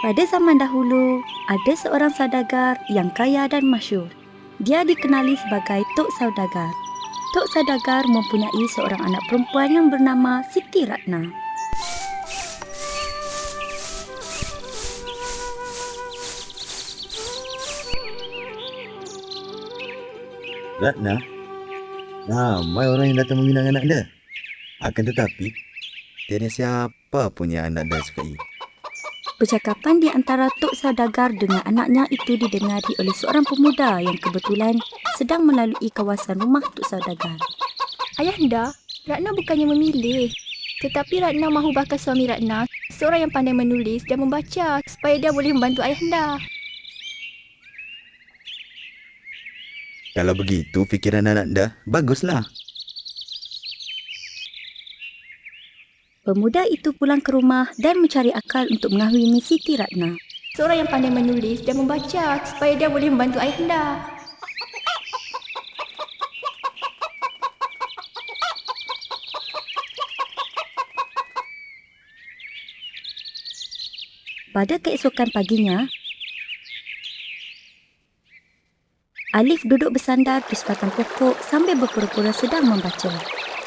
Pada zaman dahulu, ada seorang saudagar yang kaya dan masyhur. Dia dikenali sebagai Tok Saudagar. Tok Saudagar mempunyai seorang anak perempuan yang bernama Siti Ratna. Ratna, ramai orang yang datang meminang anak dia. Akan tetapi, tiada siapa pun yang anak dia sukai. Percakapan di antara Tok Saudagar dengan anaknya itu didengari oleh seorang pemuda yang kebetulan sedang melalui kawasan rumah Tok Saudagar. Ayahanda, Ratna bukannya memilih. Tetapi Ratna mahu bakal suami Ratna seorang yang pandai menulis dan membaca supaya dia boleh membantu ayahanda. Kalau begitu fikiran anak dia, baguslah. Pemuda itu pulang ke rumah dan mencari akal untuk mengahwini Siti Ratna. Seorang yang pandai menulis dan membaca supaya dia boleh membantu ayahanda. Pada keesokan paginya, Alif duduk bersandar di sebatang pokok sambil berpura-pura sedang membaca.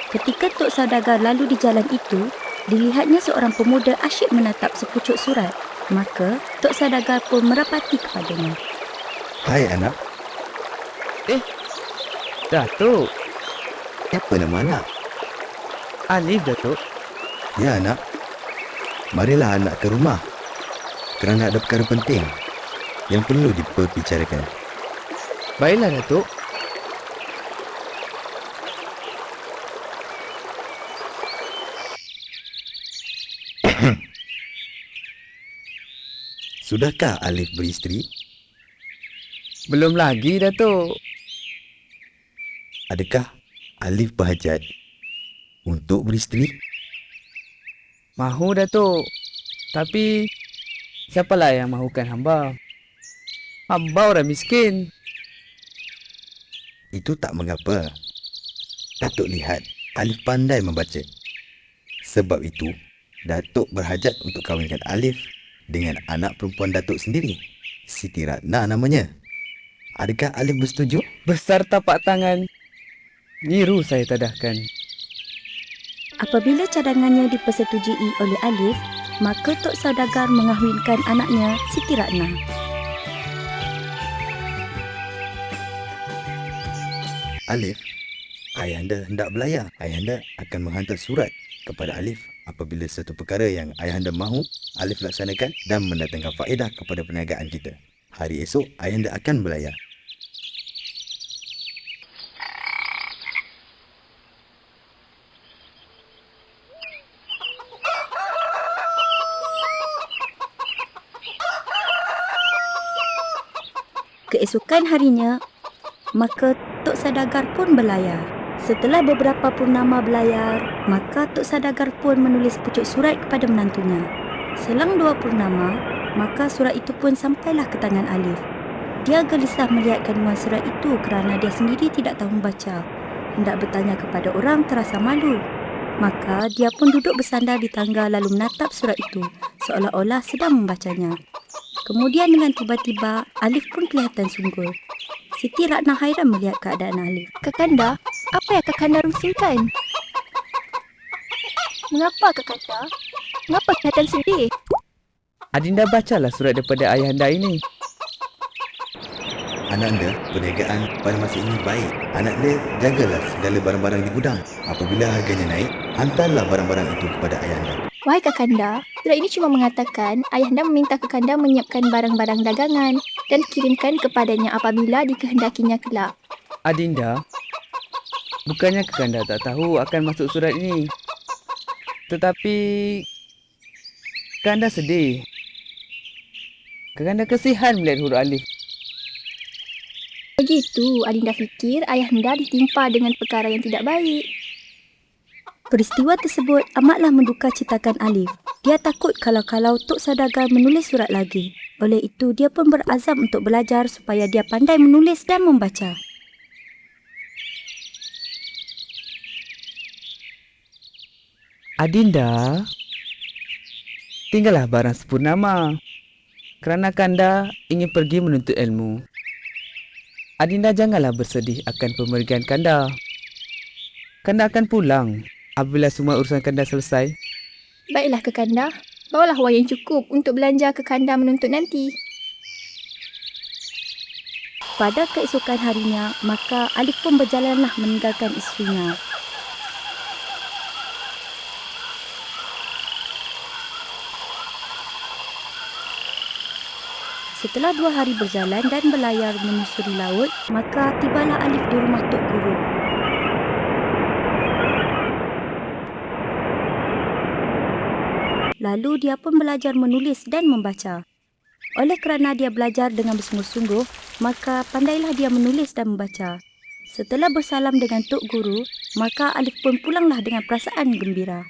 Ketika Tok Saudagar lalu di jalan itu, dilihatnya seorang pemuda asyik menatap sepucuk surat. Maka Tok Saudagar pun merapati kepadanya. Hai anak, Datuk, siapa nama anak? Alif Datuk. Ya anak, marilah anak ke rumah. Kerana ada perkara penting yang perlu diperbicarakan. Baiklah Datuk. Sudahkah Alif beristeri? Belum lagi Datuk. Adakah Alif berhajat untuk beristeri? Mahu Datuk. Tapi siapalah yang mahukan hamba? Hamba orang miskin. Itu tak mengapa. Datuk lihat Alif pandai membaca. Sebab itu, Datuk berhajat untuk kahwinkan Alif dengan anak perempuan Datuk sendiri. Siti Ratna namanya. Adakah Alif bersetuju? Besar tapak tangan. Niru saya tadahkan. Apabila cadangannya dipersetujui oleh Alif, maka Tok Saudagar mengahwinkan anaknya Siti Ratna. Alif, ayahanda hendak belayar. Ayahanda akan menghantar surat kepada Alif apabila satu perkara yang ayahanda mahu Alif laksanakan dan mendatangkan faedah kepada perniagaan kita. Hari esok, ayahanda akan belayar. Keesokan harinya, maka Tok Saudagar pun berlayar. Setelah beberapa purnama berlayar, maka Tok Saudagar pun menulis pucuk surat kepada menantunya. Selang 2 purnama, maka surat itu pun sampailah ke tangan Alif. Dia gelisah melihat kandungan surat itu kerana dia sendiri tidak tahu membaca. Hendak bertanya kepada orang terasa malu. Maka dia pun duduk bersandar di tangga lalu menatap surat itu seolah-olah sedang membacanya. Kemudian dengan tiba-tiba, Alif pun kelihatan sungguh. Siti Ratna hairan melihat keadaan Alif. Kakanda, apa yang Kakanda rusingkan? Mengapa Kakanda? Mengapa kelihatan sedih? Adinda bacalah surat daripada ayahanda ini. Anak anda, perniagaan pada masa ini baik. Anak dia jagalah segala barang-barang di gudang. Apabila harganya naik, hantarlah barang-barang itu kepada ayahanda. Wahai Kakanda, surat ini cuma mengatakan ayahanda meminta Kakanda menyiapkan barang-barang dagangan dan kirimkan kepadanya apabila dikehendakinya kelak. Adinda, bukannya Kakanda tak tahu akan masuk surat ini. Tetapi Kakanda sedih. Kakanda kesihan melihat huruf Alif. Begitu, Adinda fikir ayahanda ditimpa dengan perkara yang tidak baik. Peristiwa tersebut amatlah menduka citakan Alif. Dia takut kalau-kalau Tok Saudagar menulis surat lagi. Oleh itu, dia pun berazam untuk belajar supaya dia pandai menulis dan membaca. Adinda, tinggallah barang sepurnama. Kerana Kanda ingin pergi menuntut ilmu. Adinda janganlah bersedih akan pemergian Kanda. Kanda akan pulang apabila semua urusan Kanda selesai. Baiklah Kekanda, bawalah wang yang cukup untuk belanja Kekanda menuntut nanti. Pada keesokan harinya, maka Alif pun berjalanlah meninggalkan isterinya. Setelah 2 hari berjalan dan berlayar menyusuri laut, maka tibalah Alif di rumah Tok Guru. Lalu dia pun belajar menulis dan membaca. Oleh kerana dia belajar dengan bersungguh-sungguh, maka pandailah dia menulis dan membaca. Setelah bersalam dengan Tok Guru, maka Alif pun pulanglah dengan perasaan gembira.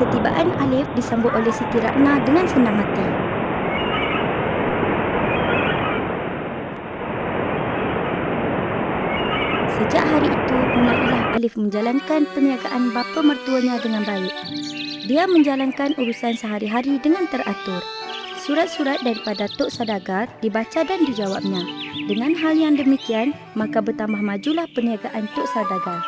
Ketibaan Alif disambut oleh Siti Ratna dengan senang hati. Sejak hari itu, mulailah Alif menjalankan perniagaan bapa mertuanya dengan baik. Dia menjalankan urusan sehari-hari dengan teratur. Surat-surat daripada Tok Saudagar dibaca dan dijawabnya. Dengan hal yang demikian, maka bertambah majulah perniagaan Tok Saudagar.